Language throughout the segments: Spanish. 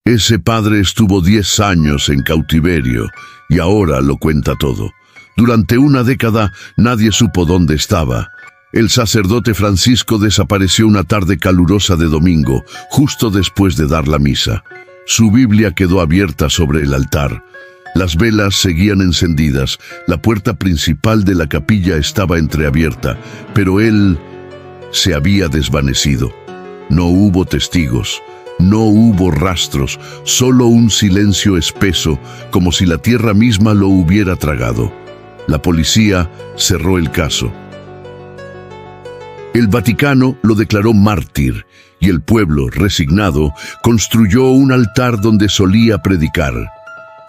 Ese padre estuvo 10 años en cautiverio y ahora lo cuenta todo. Durante una década nadie supo dónde estaba. El sacerdote Francisco desapareció una tarde calurosa de domingo, justo después de dar la misa. Su Biblia quedó abierta sobre el altar. Las velas seguían encendidas, la puerta principal de la capilla estaba entreabierta, pero él se había desvanecido. No hubo testigos, no hubo rastros, solo un silencio espeso, como si la tierra misma lo hubiera tragado. La policía cerró el caso. El Vaticano lo declaró mártir y el pueblo, resignado, construyó un altar donde solía predicar.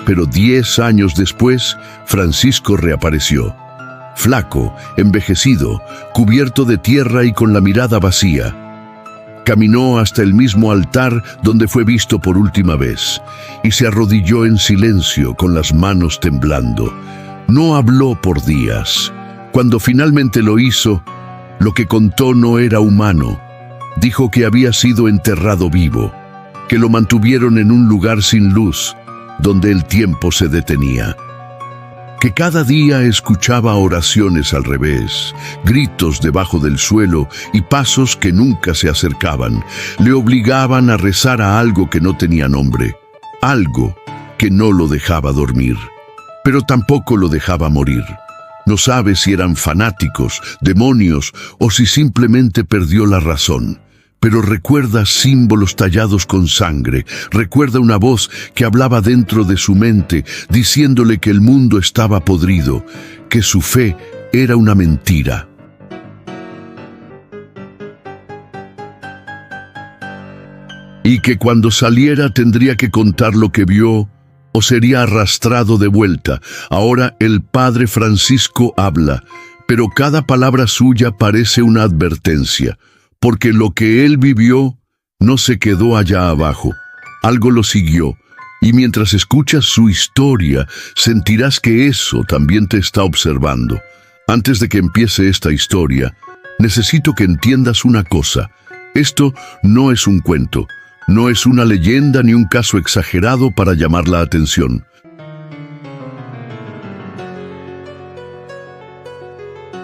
Pero 10 años después, Francisco reapareció. Flaco, envejecido, cubierto de tierra y con la mirada vacía. Caminó hasta el mismo altar donde fue visto por última vez y se arrodilló en silencio con las manos temblando. No habló por días. Cuando finalmente lo hizo, lo que contó no era humano. Dijo que había sido enterrado vivo, que lo mantuvieron en un lugar sin luz, donde el tiempo se detenía. Que cada día escuchaba oraciones al revés, gritos debajo del suelo y pasos que nunca se acercaban. Le obligaban a rezar a algo que no tenía nombre, algo que no lo dejaba dormir, pero tampoco lo dejaba morir. No sabe si eran fanáticos, demonios o si simplemente perdió la razón. Pero recuerda símbolos tallados con sangre, recuerda una voz que hablaba dentro de su mente, diciéndole que el mundo estaba podrido, que su fe era una mentira. Y que cuando saliera tendría que contar lo que vio o sería arrastrado de vuelta. Ahora el padre Francisco habla, pero cada palabra suya parece una advertencia. Porque lo que él vivió no se quedó allá abajo. Algo lo siguió, y mientras escuchas su historia, sentirás que eso también te está observando. Antes de que empiece esta historia, necesito que entiendas una cosa. Esto no es un cuento, no es una leyenda ni un caso exagerado para llamar la atención.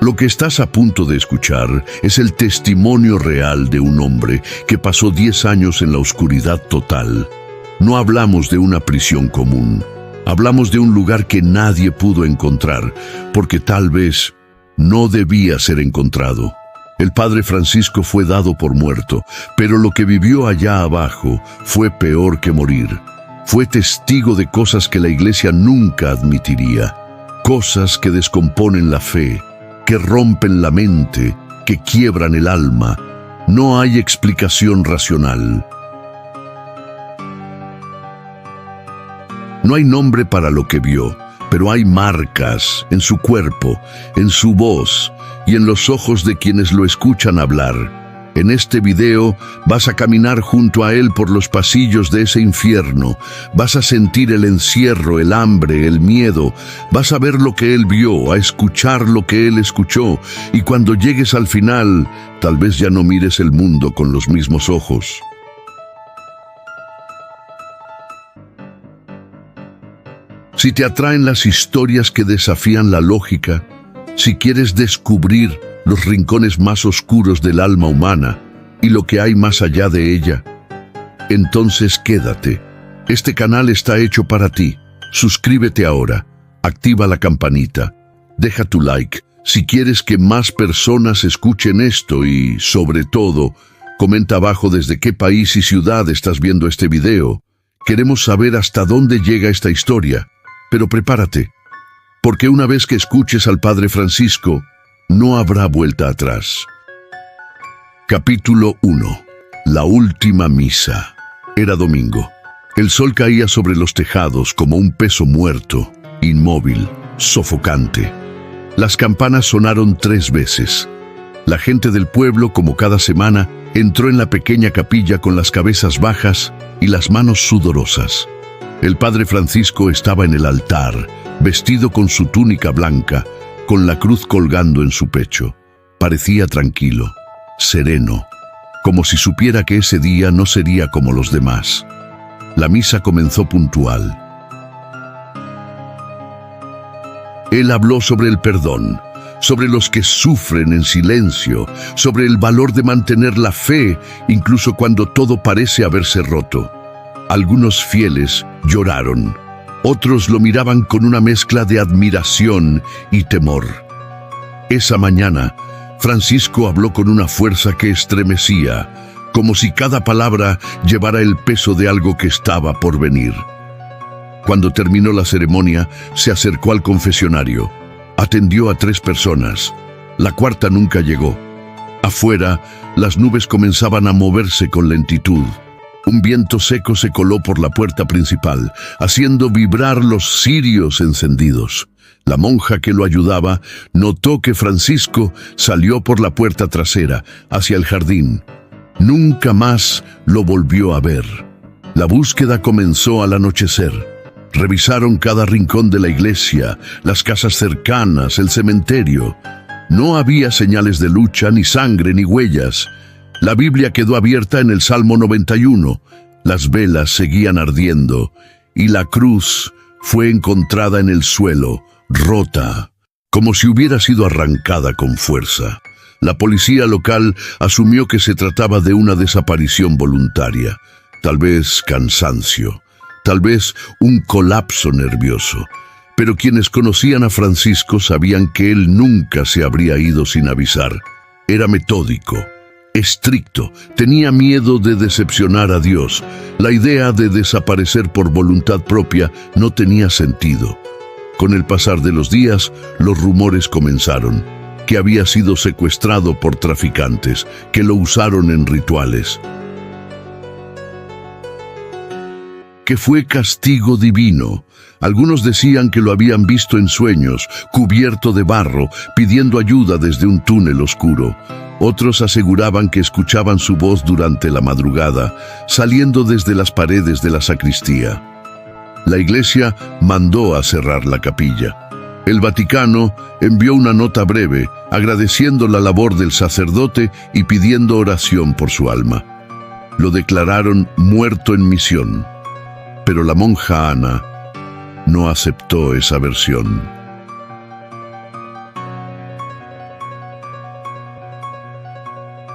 Lo que estás a punto de escuchar es el testimonio real de un hombre que pasó 10 años en la oscuridad total. No hablamos de una prisión común. Hablamos de un lugar que nadie pudo encontrar, porque tal vez no debía ser encontrado. El padre Francisco fue dado por muerto, pero lo que vivió allá abajo fue peor que morir. Fue testigo de cosas que la iglesia nunca admitiría. Cosas que descomponen la fe, que rompen la mente, que quiebran el alma. No hay explicación racional. No hay nombre para lo que vio, pero hay marcas en su cuerpo, en su voz y en los ojos de quienes lo escuchan hablar. En este video vas a caminar junto a él por los pasillos de ese infierno. Vas a sentir el encierro, el hambre, el miedo. Vas a ver lo que él vio, a escuchar lo que él escuchó. Y cuando llegues al final, tal vez ya no mires el mundo con los mismos ojos. Si te atraen las historias que desafían la lógica, si quieres descubrir los rincones más oscuros del alma humana y lo que hay más allá de ella, entonces quédate. Este canal está hecho para ti. Suscríbete ahora, activa la campanita, deja tu like si quieres que más personas escuchen esto y, sobre todo, comenta abajo desde qué país y ciudad estás viendo este video. Queremos saber hasta dónde llega esta historia, pero prepárate, porque una vez que escuches al padre Francisco, no habrá vuelta atrás. Capítulo 1. La última misa. Era domingo. El sol caía sobre los tejados como un peso muerto, inmóvil, sofocante. Las campanas sonaron 3 veces. La gente del pueblo, como cada semana, entró en la pequeña capilla con las cabezas bajas y las manos sudorosas. El padre Francisco estaba en el altar, vestido con su túnica blanca, con la cruz colgando en su pecho. Parecía tranquilo, sereno, como si supiera que ese día no sería como los demás. La misa comenzó puntual. Él habló sobre el perdón, sobre los que sufren en silencio, sobre el valor de mantener la fe incluso cuando todo parece haberse roto. Algunos fieles lloraron, otros lo miraban con una mezcla de admiración y temor. Esa mañana, Francisco habló con una fuerza que estremecía, como si cada palabra llevara el peso de algo que estaba por venir. Cuando terminó la ceremonia, se acercó al confesionario. Atendió a 3 personas. La cuarta nunca llegó. Afuera, las nubes comenzaban a moverse con lentitud. Un viento seco se coló por la puerta principal, haciendo vibrar los cirios encendidos. La monja que lo ayudaba notó que Francisco salió por la puerta trasera, hacia el jardín. Nunca más lo volvió a ver. La búsqueda comenzó al anochecer. Revisaron cada rincón de la iglesia, las casas cercanas, el cementerio. No había señales de lucha, ni sangre, ni huellas. La Biblia quedó abierta en el Salmo 91. Las velas seguían ardiendo y la cruz fue encontrada en el suelo, rota, como si hubiera sido arrancada con fuerza. La policía local asumió que se trataba de una desaparición voluntaria, tal vez cansancio, tal vez un colapso nervioso. Pero quienes conocían a Francisco sabían que él nunca se habría ido sin avisar. Era metódico, estricto, tenía miedo de decepcionar a Dios. La idea de desaparecer por voluntad propia no tenía sentido. Con el pasar de los días, los rumores comenzaron, que había sido secuestrado por traficantes, que lo usaron en rituales, que fue castigo divino. Algunos decían que lo habían visto en sueños, cubierto de barro, pidiendo ayuda desde un túnel oscuro. Otros aseguraban que escuchaban su voz durante la madrugada, saliendo desde las paredes de la sacristía. La iglesia mandó a cerrar la capilla. El Vaticano envió una nota breve, agradeciendo la labor del sacerdote y pidiendo oración por su alma. Lo declararon muerto en misión. Pero la monja Ana no aceptó esa versión.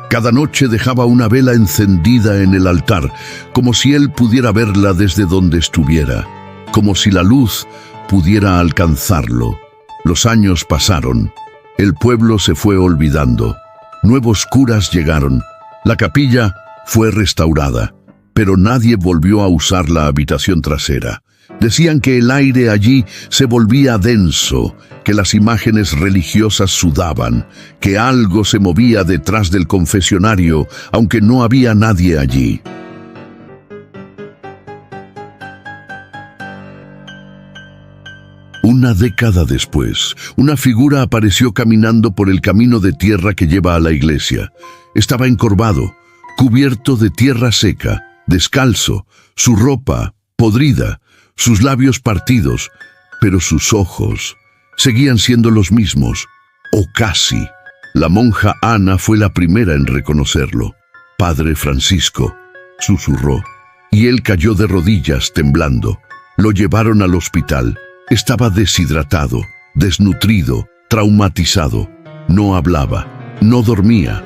Cada noche dejaba una vela encendida en el altar, como si él pudiera verla desde donde estuviera, como si la luz pudiera alcanzarlo. Los años pasaron, el pueblo se fue olvidando, nuevos curas llegaron, la capilla fue restaurada, pero nadie volvió a usar la habitación trasera. Decían que el aire allí se volvía denso, que las imágenes religiosas sudaban, que algo se movía detrás del confesionario, aunque no había nadie allí. Una década después, una figura apareció caminando por el camino de tierra que lleva a la iglesia. Estaba encorvado, cubierto de tierra seca, descalzo, su ropa podrida, sus labios partidos, pero sus ojos seguían siendo los mismos, o casi. La monja Ana fue la primera en reconocerlo. «Padre Francisco», susurró, y él cayó de rodillas temblando. Lo llevaron al hospital. Estaba deshidratado, desnutrido, traumatizado. No hablaba, no dormía.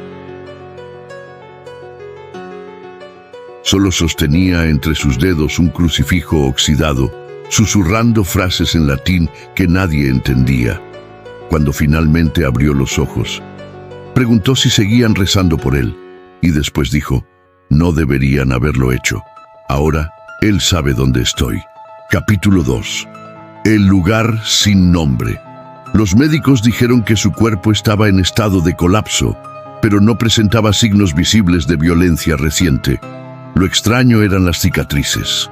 Solo sostenía entre sus dedos un crucifijo oxidado, susurrando frases en latín que nadie entendía. Cuando finalmente abrió los ojos, preguntó si seguían rezando por él, y después dijo, no deberían haberlo hecho. Ahora, él sabe dónde estoy. Capítulo 2. El lugar sin nombre. Los médicos dijeron que su cuerpo estaba en estado de colapso, pero no presentaba signos visibles de violencia reciente. Lo extraño eran las cicatrices.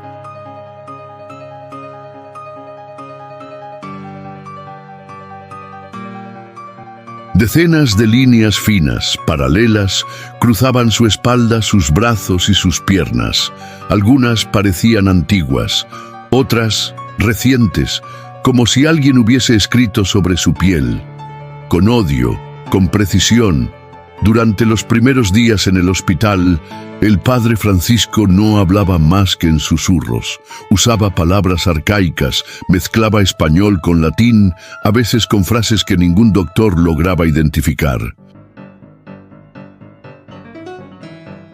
Decenas de líneas finas, paralelas, cruzaban su espalda, sus brazos y sus piernas. Algunas parecían antiguas, otras recientes, como si alguien hubiese escrito sobre su piel. Con odio, con precisión, Durante los primeros días en el hospital, el padre Francisco no hablaba más que en susurros. Usaba palabras arcaicas, mezclaba español con latín, a veces con frases que ningún doctor lograba identificar.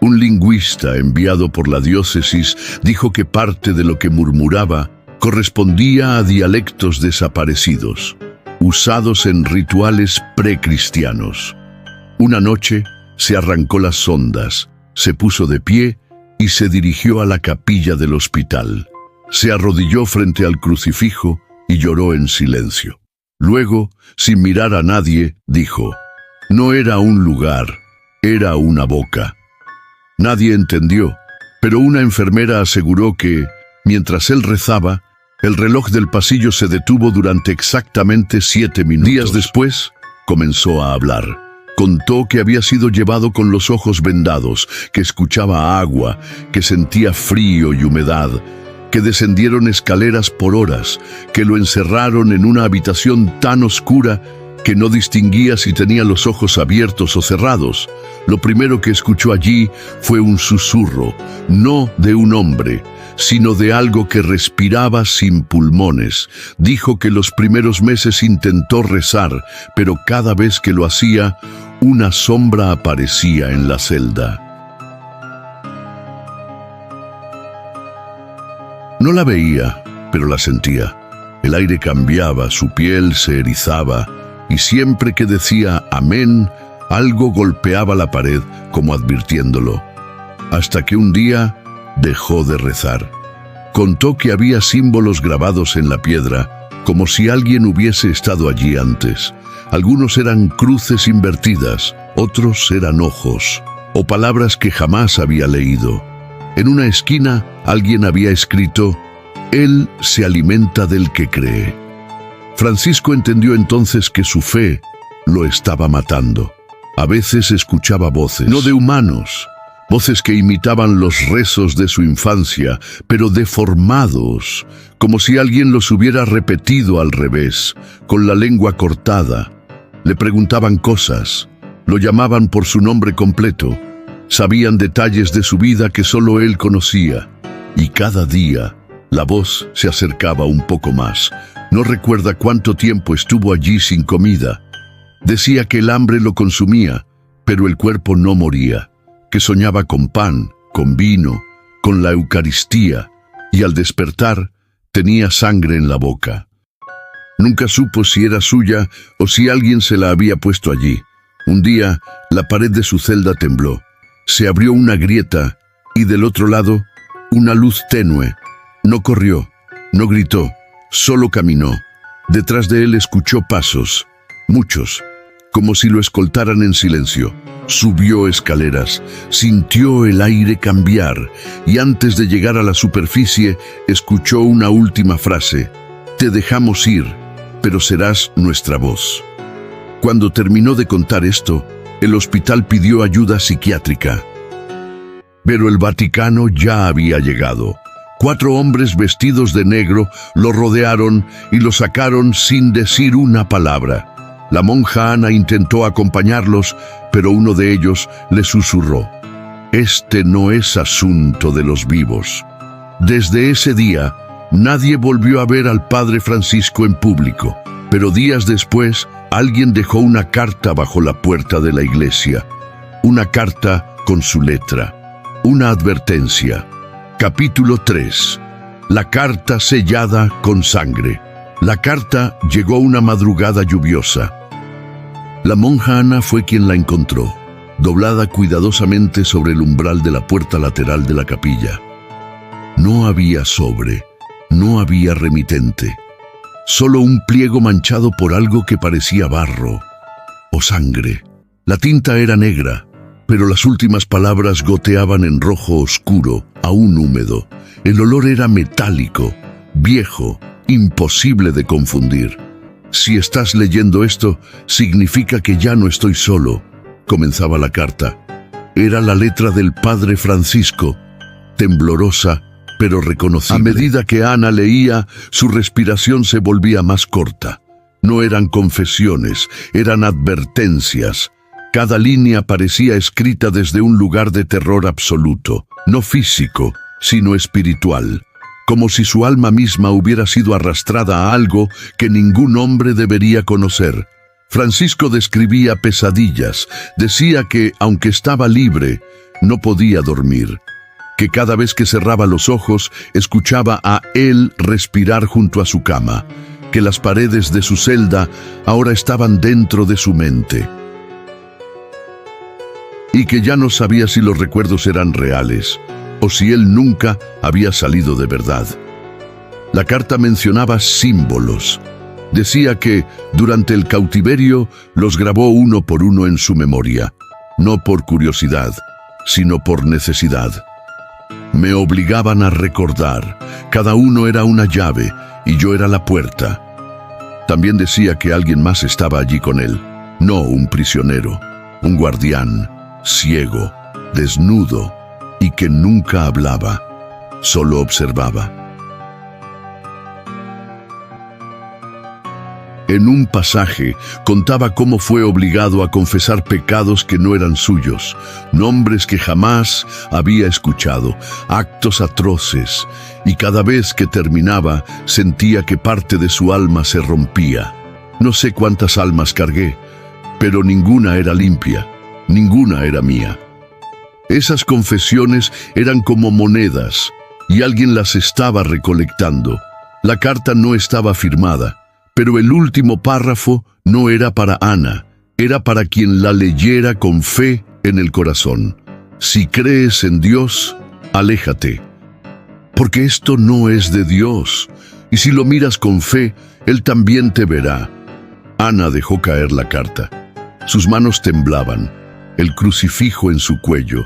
Un lingüista enviado por la diócesis dijo que parte de lo que murmuraba correspondía a dialectos desaparecidos, usados en rituales precristianos. Una noche se arrancó las sondas, se puso de pie y se dirigió a la capilla del hospital. Se arrodilló frente al crucifijo y lloró en silencio. Luego, sin mirar a nadie, dijo: no era un lugar, era una boca. Nadie entendió, pero una enfermera aseguró que, mientras él rezaba, el reloj del pasillo se detuvo durante exactamente 7 minutos. Días después, comenzó a hablar. Contó que había sido llevado con los ojos vendados, que escuchaba agua, que sentía frío y humedad, que descendieron escaleras por horas, que lo encerraron en una habitación tan oscura que no distinguía si tenía los ojos abiertos o cerrados. Lo primero que escuchó allí fue un susurro, no de un hombre, sino de algo que respiraba sin pulmones. Dijo que los primeros meses intentó rezar, pero cada vez que lo hacía, una sombra aparecía en la celda. No la veía, pero la sentía. El aire cambiaba, su piel se erizaba, y siempre que decía amén, algo golpeaba la pared como advirtiéndolo. Hasta que un día dejó de rezar. Contó que había símbolos grabados en la piedra, como si alguien hubiese estado allí antes. Algunos eran cruces invertidas, otros eran ojos, o palabras que jamás había leído. En una esquina, alguien había escrito: Él se alimenta del que cree. Francisco entendió entonces que su fe lo estaba matando. A veces escuchaba voces, no de humanos, voces que imitaban los rezos de su infancia, pero deformados, como si alguien los hubiera repetido al revés, con la lengua cortada. Le preguntaban cosas, lo llamaban por su nombre completo, sabían detalles de su vida que solo él conocía, y cada día la voz se acercaba un poco más. No recuerda cuánto tiempo estuvo allí sin comida. Decía que el hambre lo consumía, pero el cuerpo no moría, que soñaba con pan, con vino, con la Eucaristía, y al despertar tenía sangre en la boca. Nunca supo si era suya o si alguien se la había puesto allí. Un día, la pared de su celda tembló. Se abrió una grieta y del otro lado, una luz tenue. No corrió, no gritó, solo caminó. Detrás de él escuchó pasos, muchos, como si lo escoltaran en silencio. Subió escaleras, sintió el aire cambiar y antes de llegar a la superficie, escuchó una última frase: te dejamos ir, pero serás nuestra voz. Cuando terminó de contar esto, el hospital pidió ayuda psiquiátrica. Pero el Vaticano ya había llegado. 4 hombres vestidos de negro lo rodearon y lo sacaron sin decir una palabra. La monja Ana intentó acompañarlos, pero uno de ellos le susurró: este no es asunto de los vivos. Desde ese día, nadie volvió a ver al padre Francisco en público, pero días después, alguien dejó una carta bajo la puerta de la iglesia. Una carta con su letra, una advertencia. Capítulo 3. La carta sellada con sangre. La carta llegó una madrugada lluviosa. La monja Ana fue quien la encontró, doblada cuidadosamente sobre el umbral de la puerta lateral de la capilla. No había sobre, no había remitente, solo un pliego manchado por algo que parecía barro o sangre. La tinta era negra, pero las últimas palabras goteaban en rojo oscuro, aún húmedo. El olor era metálico, viejo, imposible de confundir. Si estás leyendo esto, significa que ya no estoy solo, comenzaba la carta. Era la letra del padre Francisco, temblorosa pero reconocible. A medida que Ana leía, su respiración se volvía más corta. No eran confesiones, eran advertencias. Cada línea parecía escrita desde un lugar de terror absoluto, no físico, sino espiritual, como si su alma misma hubiera sido arrastrada a algo que ningún hombre debería conocer. Francisco describía pesadillas, decía que, aunque estaba libre, no podía dormir, que cada vez que cerraba los ojos, escuchaba a él respirar junto a su cama, que las paredes de su celda ahora estaban dentro de su mente, y que ya no sabía si los recuerdos eran reales, o si él nunca había salido de verdad. La carta mencionaba símbolos. Decía que, durante el cautiverio, los grabó uno por uno en su memoria, no por curiosidad, sino por necesidad. Me obligaban a recordar, cada uno era una llave y yo era la puerta. También decía que alguien más estaba allí con él, no un prisionero, un guardián, ciego, desnudo, y que nunca hablaba, solo observaba. En un pasaje contaba cómo fue obligado a confesar pecados que no eran suyos, nombres que jamás había escuchado, actos atroces, y cada vez que terminaba sentía que parte de su alma se rompía. No sé cuántas almas cargué, pero ninguna era limpia, ninguna era mía. Esas confesiones eran como monedas, y alguien las estaba recolectando. La carta no estaba firmada, pero el último párrafo no era para Ana, era para quien la leyera con fe en el corazón. Si crees en Dios, aléjate, porque esto no es de Dios, y si lo miras con fe, Él también te verá. Ana dejó caer la carta. Sus manos temblaban, el crucifijo en su cuello.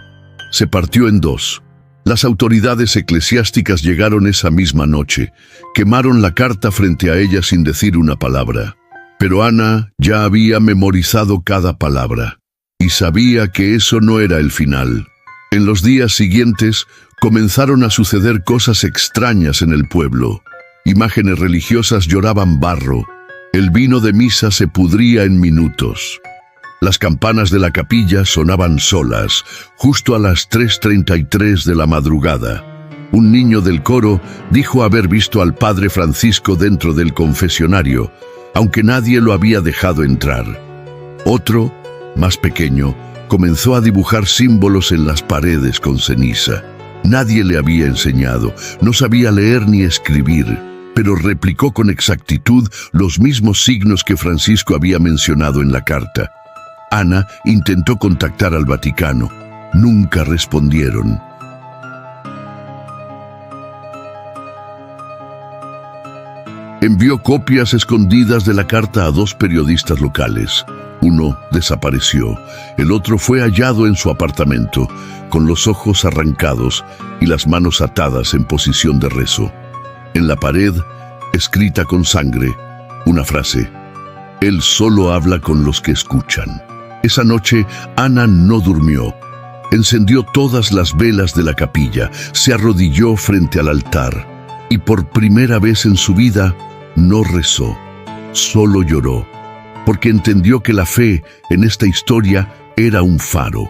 Se partió en dos. Las autoridades eclesiásticas llegaron esa misma noche, quemaron la carta frente a ella sin decir una palabra. Pero Ana ya había memorizado cada palabra, y sabía que eso no era el final. En los días siguientes comenzaron a suceder cosas extrañas en el pueblo. Imágenes religiosas lloraban barro, el vino de misa se pudría en minutos. Las campanas de la capilla sonaban solas, justo a las 3:33 de la madrugada. Un niño del coro dijo haber visto al padre Francisco dentro del confesionario, aunque nadie lo había dejado entrar. Otro, más pequeño, comenzó a dibujar símbolos en las paredes con ceniza. Nadie le había enseñado, no sabía leer ni escribir, pero replicó con exactitud los mismos signos que Francisco había mencionado en la carta. Ana intentó contactar al Vaticano. Nunca respondieron. Envió copias escondidas de la carta a 2 periodistas locales. Uno desapareció. El otro fue hallado en su apartamento, con los ojos arrancados y las manos atadas en posición de rezo. En la pared, escrita con sangre, una frase: Él solo habla con los que escuchan. Esa noche, Ana no durmió. Encendió todas las velas de la capilla, se arrodilló frente al altar y por primera vez en su vida no rezó, solo lloró, porque entendió que la fe en esta historia era un faro.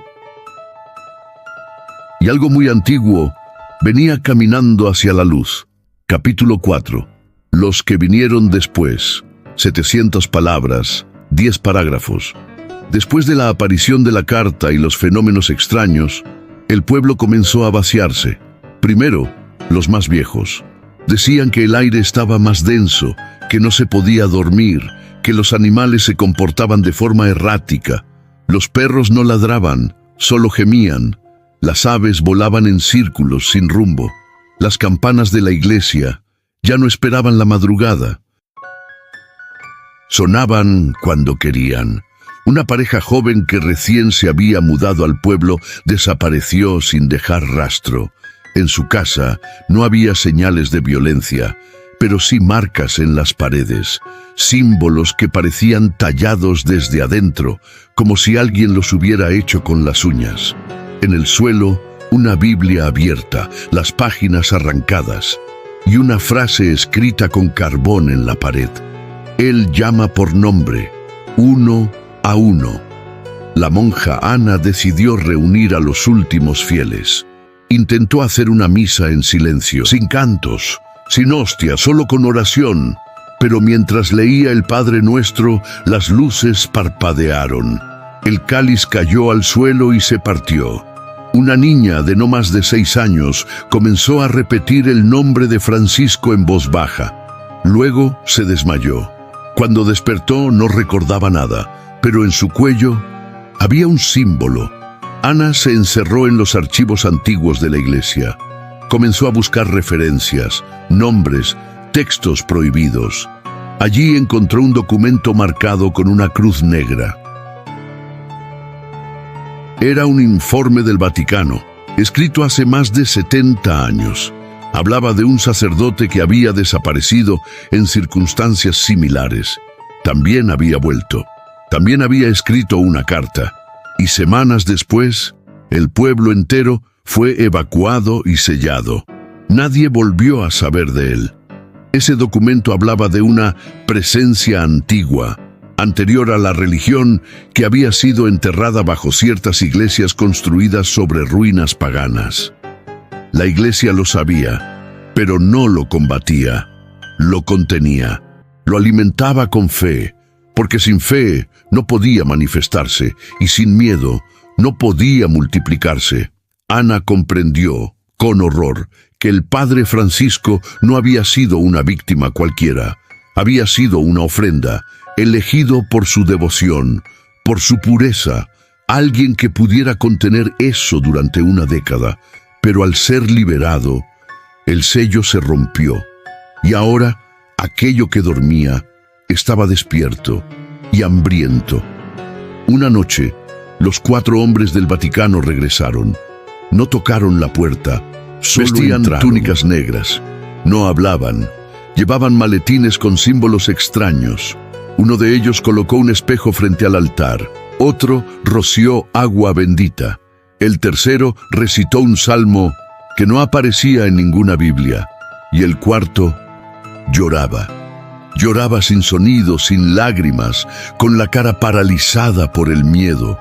Y algo muy antiguo venía caminando hacia la luz. Capítulo 4. Los que vinieron después. 700 palabras, 10 parágrafos. Después de la aparición de la carta y los fenómenos extraños, el pueblo comenzó a vaciarse. Primero, los más viejos. Decían que el aire estaba más denso, que no se podía dormir, que los animales se comportaban de forma errática. Los perros no ladraban, solo gemían. Las aves volaban en círculos sin rumbo. Las campanas de la iglesia ya no esperaban la madrugada. Sonaban cuando querían. Una pareja joven que recién se había mudado al pueblo desapareció sin dejar rastro. En su casa no había señales de violencia, pero sí marcas en las paredes, símbolos que parecían tallados desde adentro, como si alguien los hubiera hecho con las uñas. En el suelo, una Biblia abierta, las páginas arrancadas, y una frase escrita con carbón en la pared. Él llama por nombre, uno a uno. la monja Ana decidió reunir a los últimos fieles. Intentó hacer una misa en silencio, sin cantos, sin hostia, solo con oración. Pero mientras leía el Padre Nuestro, las luces parpadearon. El cáliz cayó al suelo y se partió. Una niña de no más de 6 años comenzó a repetir el nombre de Francisco en voz baja. Luego se desmayó. Cuando despertó no recordaba nada, pero en su cuello había un símbolo. Ana se encerró en los archivos antiguos de la iglesia. Comenzó a buscar referencias, nombres, textos prohibidos. Allí encontró un documento marcado con una cruz negra. Era un informe del Vaticano, escrito hace más de 70 años. Hablaba de un sacerdote que había desaparecido en circunstancias similares. También había vuelto. También había escrito una carta. Y semanas después, el pueblo entero fue evacuado y sellado. Nadie volvió a saber de él. Ese documento hablaba de una presencia antigua, anterior a la religión, que había sido enterrada bajo ciertas iglesias construidas sobre ruinas paganas. La iglesia lo sabía, pero no lo combatía, lo contenía, lo alimentaba con fe, porque sin fe no podía manifestarse y sin miedo no podía multiplicarse. Ana comprendió, con horror, que el padre Francisco no había sido una víctima cualquiera, había sido una ofrenda, elegido por su devoción, por su pureza, alguien que pudiera contener eso durante una década. Pero al ser liberado, el sello se rompió, y ahora aquello que dormía estaba despierto y hambriento. Una noche, los 4 hombres del Vaticano regresaron. No tocaron la puerta, solo vestían túnicas negras. No hablaban, llevaban maletines con símbolos extraños. Uno de ellos colocó un espejo frente al altar, otro roció agua bendita. El tercero recitó un salmo que no aparecía en ninguna Biblia, y el cuarto lloraba. Lloraba sin sonido, sin lágrimas, con la cara paralizada por el miedo.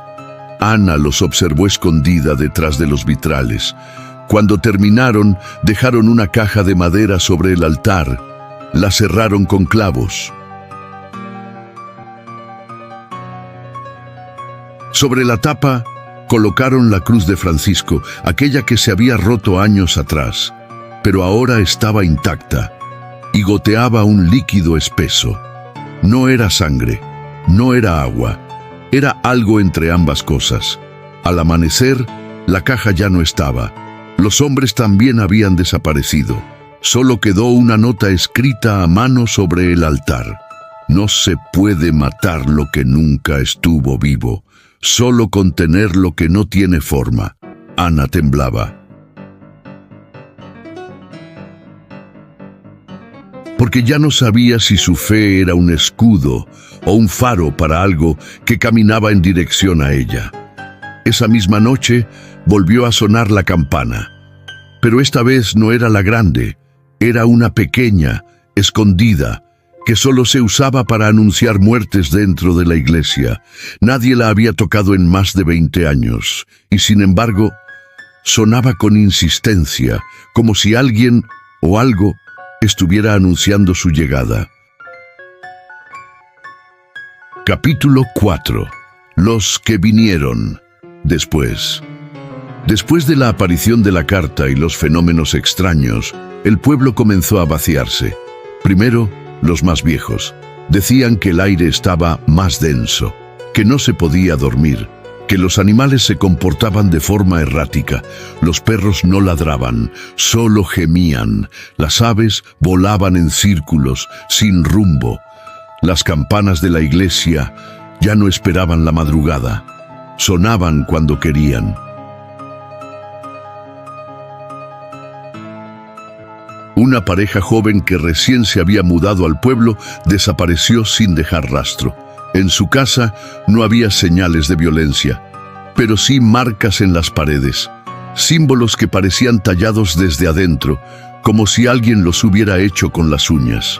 Ana los observó escondida detrás de los vitrales. Cuando terminaron, dejaron una caja de madera sobre el altar. La cerraron con clavos. Sobre la tapa colocaron la cruz de Francisco, aquella que se había roto años atrás, pero ahora estaba intacta y goteaba un líquido espeso. No era sangre, no era agua, era algo entre ambas cosas. Al amanecer, la caja ya no estaba. Los hombres también habían desaparecido. Solo quedó una nota escrita a mano sobre el altar. No se puede matar lo que nunca estuvo vivo, solo contener lo que no tiene forma. Ana temblaba. Porque ya no sabía si su fe era un escudo o un faro para algo que caminaba en dirección a ella. Esa misma noche volvió a sonar la campana, pero esta vez no era la grande, era una pequeña, escondida, que solo se usaba para anunciar muertes dentro de la iglesia. Nadie la había tocado en más de 20 años, y sin embargo, sonaba con insistencia, como si alguien o algo estuviera anunciando su llegada. Capítulo 4. Los que vinieron después. Después de la aparición de la carta y los fenómenos extraños, el pueblo comenzó a vaciarse. Primero, los más viejos. Decían que el aire estaba más denso, que no se podía dormir, que los animales se comportaban de forma errática. Los perros no ladraban, solo gemían. Las aves volaban en círculos, sin rumbo. Las campanas de la iglesia ya no esperaban la madrugada. Sonaban cuando querían. Una pareja joven que recién se había mudado al pueblo desapareció sin dejar rastro. En su casa no había señales de violencia, pero sí marcas en las paredes, símbolos que parecían tallados desde adentro, como si alguien los hubiera hecho con las uñas.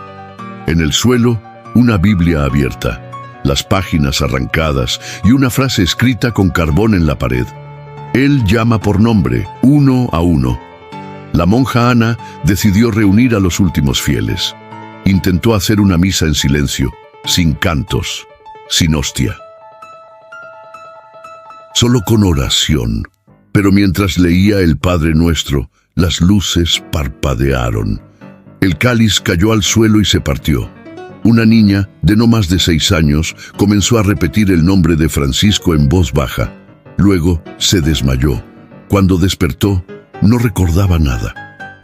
En el suelo, una Biblia abierta. las páginas arrancadas y una frase escrita con carbón en la pared. Él llama por nombre, uno a uno. La monja Ana decidió reunir a los últimos fieles. Intentó hacer una misa en silencio, sin cantos, sin hostia. Solo con oración. Pero mientras leía el Padre Nuestro, las luces parpadearon. El cáliz cayó al suelo y se partió. Una niña, de no más de 6 años, comenzó a repetir el nombre de Francisco en voz baja. Luego se desmayó. Cuando despertó, no recordaba nada.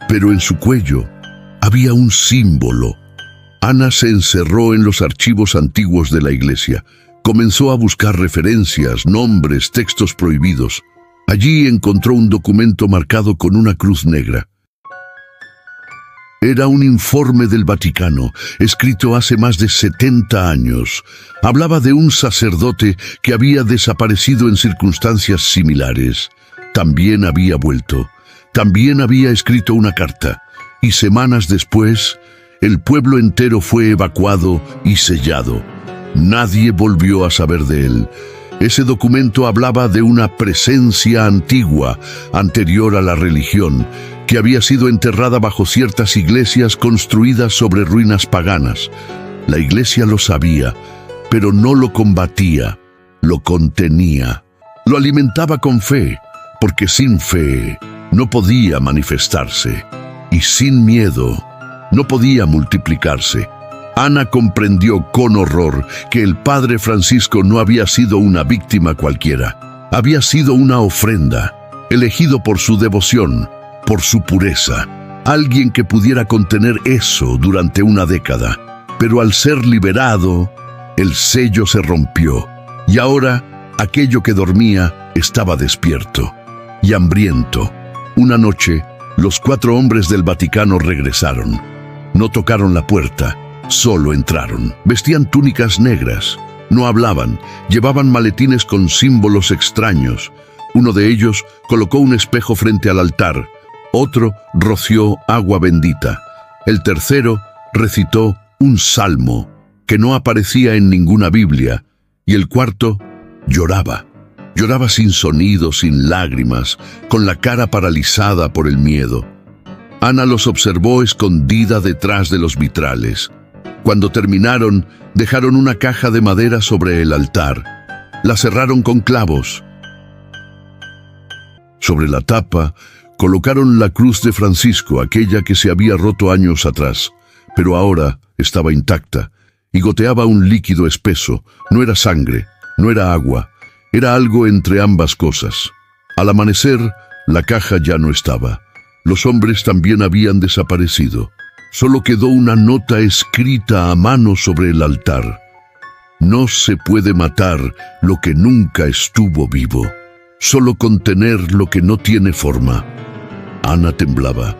Pero en su cuello había un símbolo. Ana se encerró en los archivos antiguos de la iglesia. Comenzó a buscar referencias, nombres, textos prohibidos. Allí encontró un documento marcado con una cruz negra. Era un informe del Vaticano, escrito hace más de 70 años. Hablaba de un sacerdote que había desaparecido en circunstancias similares. También había vuelto. También había escrito una carta. Y semanas después, el pueblo entero fue evacuado y sellado. Nadie volvió a saber de él. Ese documento hablaba de una presencia antigua, anterior a la religión, que había sido enterrada bajo ciertas iglesias construidas sobre ruinas paganas. La iglesia lo sabía, pero no lo combatía, lo contenía. Lo alimentaba con fe, porque sin fe no podía manifestarse, y sin miedo no podía multiplicarse. Ana comprendió con horror que el padre Francisco no había sido una víctima cualquiera. Había sido una ofrenda, elegido por su devoción, por su pureza. Alguien que pudiera contener eso durante una década. Pero al ser liberado, el sello se rompió. Y ahora, aquello que dormía estaba despierto y hambriento. Una noche, los 4 hombres del Vaticano regresaron. No tocaron la puerta. Solo entraron. Vestían túnicas negras. No hablaban. Llevaban maletines con símbolos extraños. Uno de ellos colocó un espejo frente al altar. Otro roció agua bendita. El tercero recitó un salmo que no aparecía en ninguna Biblia. Y el cuarto lloraba. Lloraba sin sonido, sin lágrimas, con la cara paralizada por el miedo. Ana los observó escondida detrás de los vitrales. Cuando terminaron, dejaron una caja de madera sobre el altar. La cerraron con clavos. Sobre la tapa, colocaron la cruz de Francisco, aquella que se había roto años atrás, pero ahora estaba intacta y goteaba un líquido espeso. No era sangre, no era agua, era algo entre ambas cosas. Al amanecer, la caja ya no estaba. Los hombres también habían desaparecido. Solo quedó una nota escrita a mano sobre el altar. No se puede matar lo que nunca estuvo vivo, solo contener lo que no tiene forma. Ana temblaba.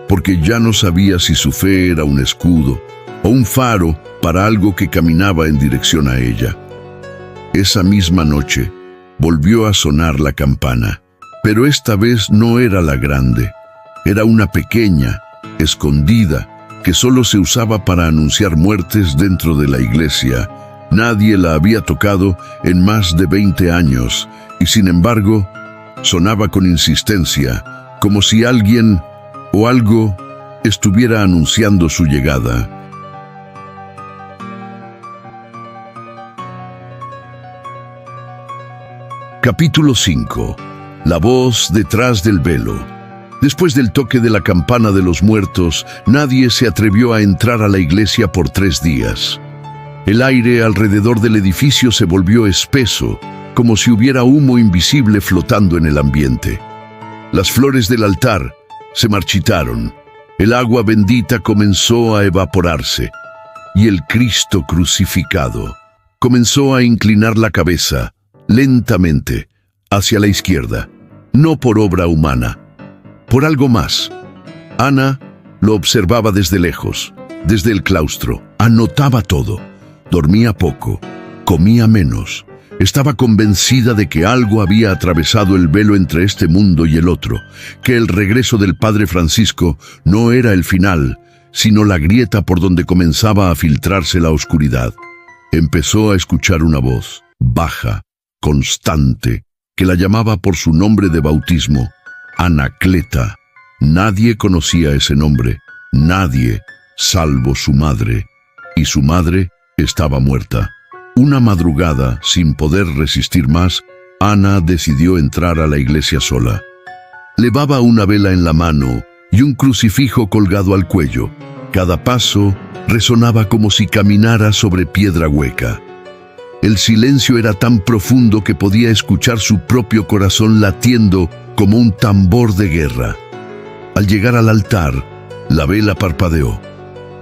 Porque ya no sabía si su fe era un escudo o un faro para algo que caminaba en dirección a ella. Esa misma noche, volvió a sonar la campana, pero esta vez no era la grande. Era una pequeña, escondida, que solo se usaba para anunciar muertes dentro de la iglesia. Nadie la había tocado en más de 20 años, y sin embargo, sonaba con insistencia, como si alguien o algo estuviera anunciando su llegada. Capítulo 5. La voz detrás del velo. Después del toque de la campana de los muertos, nadie se atrevió a entrar a la iglesia por 3 días. El aire alrededor del edificio se volvió espeso, como si hubiera humo invisible flotando en el ambiente. Las flores del altar se marchitaron. El agua bendita comenzó a evaporarse, y el Cristo crucificado comenzó a inclinar la cabeza, lentamente, hacia la izquierda, no por obra humana, por algo más. Ana lo observaba desde lejos, desde el claustro, anotaba todo. Dormía poco, comía menos, Estaba convencida de que algo había atravesado el velo entre este mundo y el otro, que el regreso del padre Francisco no era el final, sino la grieta por donde comenzaba a filtrarse la oscuridad. Empezó a escuchar una voz, baja, constante, que la llamaba por su nombre de bautismo, Anacleta. Nadie conocía ese nombre, nadie, salvo su madre, y su madre estaba muerta. Una madrugada, sin poder resistir más, Ana decidió entrar a la iglesia sola. Llevaba una vela en la mano y un crucifijo colgado al cuello. Cada paso resonaba como si caminara sobre piedra hueca. El silencio era tan profundo que podía escuchar su propio corazón latiendo como un tambor de guerra. Al llegar al altar, la vela parpadeó.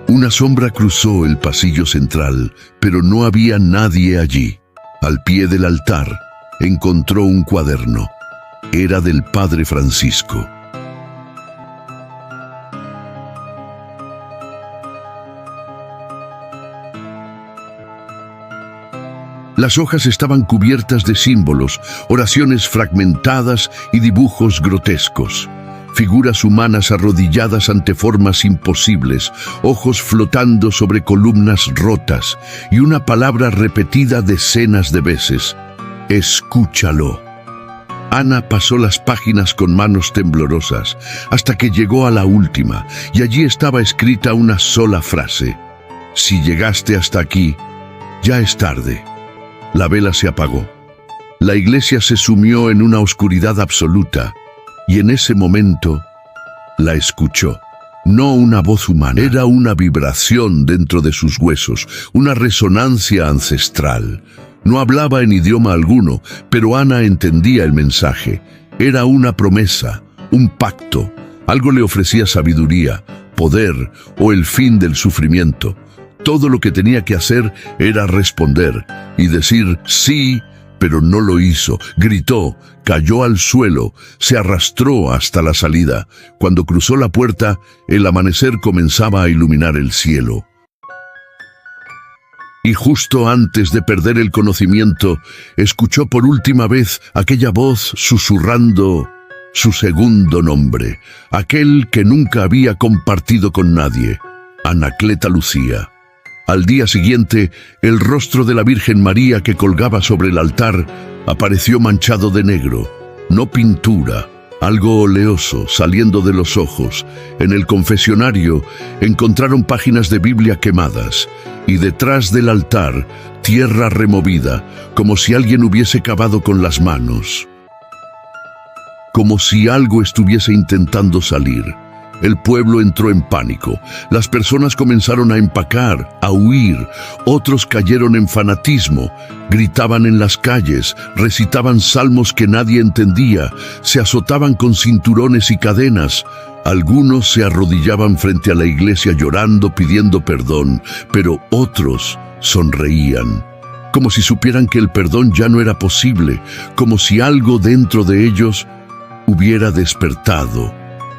Una sombra cruzó el pasillo central, pero no había nadie allí. Al pie del altar, encontró un cuaderno. Era del padre Francisco. Las hojas estaban cubiertas de símbolos, oraciones fragmentadas y dibujos grotescos. Figuras humanas arrodilladas ante formas imposibles, ojos flotando sobre columnas rotas y una palabra repetida decenas de veces: escúchalo. Ana pasó las páginas con manos temblorosas hasta que llegó a la última, y allí estaba escrita una sola frase: si llegaste hasta aquí, ya es tarde. La vela se apagó. La iglesia se sumió en una oscuridad absoluta. Y en ese momento, la escuchó. No una voz humana, era una vibración dentro de sus huesos, una resonancia ancestral. No hablaba en idioma alguno, pero Ana entendía el mensaje. Era una promesa, un pacto. Algo le ofrecía sabiduría, poder o el fin del sufrimiento. Todo lo que tenía que hacer era responder y decir sí, pero no lo hizo. Gritó, cayó al suelo, se arrastró hasta la salida. Cuando cruzó la puerta, el amanecer comenzaba a iluminar el cielo. Y justo antes de perder el conocimiento, escuchó por última vez aquella voz susurrando su segundo nombre, aquel que nunca había compartido con nadie: Anacleta Lucía. Al día siguiente, el rostro de la Virgen María que colgaba sobre el altar apareció manchado de negro. No pintura, algo oleoso saliendo de los ojos. En el confesionario encontraron páginas de Biblia quemadas y detrás del altar tierra removida, como si alguien hubiese cavado con las manos. Como si algo estuviese intentando salir. El pueblo entró en pánico. Las personas comenzaron a empacar, a huir. Otros cayeron en fanatismo. Gritaban en las calles, recitaban salmos que nadie entendía, se azotaban con cinturones y cadenas. Algunos se arrodillaban frente a la iglesia llorando, pidiendo perdón, pero otros sonreían, como si supieran que el perdón ya no era posible, como si algo dentro de ellos hubiera despertado.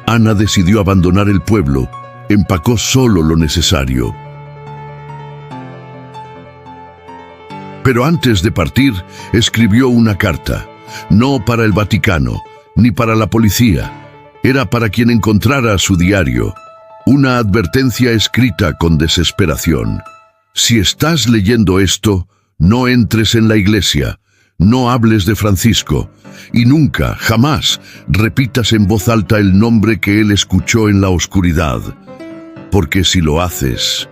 Ana decidió abandonar el pueblo, empacó solo lo necesario. Pero antes de partir, escribió una carta, no para el Vaticano, ni para la policía. Era para quien encontrara su diario, una advertencia escrita con desesperación. Si estás leyendo esto, no entres en la iglesia. No hables de Francisco y nunca, jamás, repitas en voz alta el nombre que él escuchó en la oscuridad, porque si lo haces,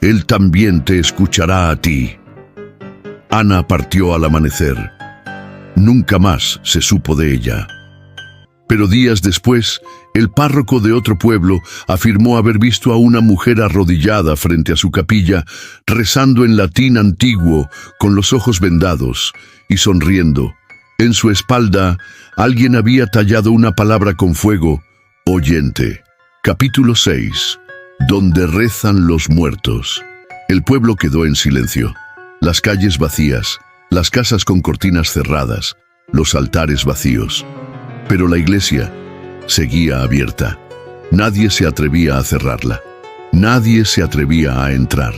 él también te escuchará a ti. Ana partió al amanecer. Nunca más se supo de ella. Pero días después, el párroco de otro pueblo afirmó haber visto a una mujer arrodillada frente a su capilla, rezando en latín antiguo, con los ojos vendados y sonriendo. En su espalda, alguien había tallado una palabra con fuego: oyente. Capítulo 6. Donde rezan los muertos. El pueblo quedó en silencio. Las calles vacías, las casas con cortinas cerradas, los altares vacíos. Pero la iglesia seguía abierta. Nadie se atrevía a cerrarla. Nadie se atrevía a entrar.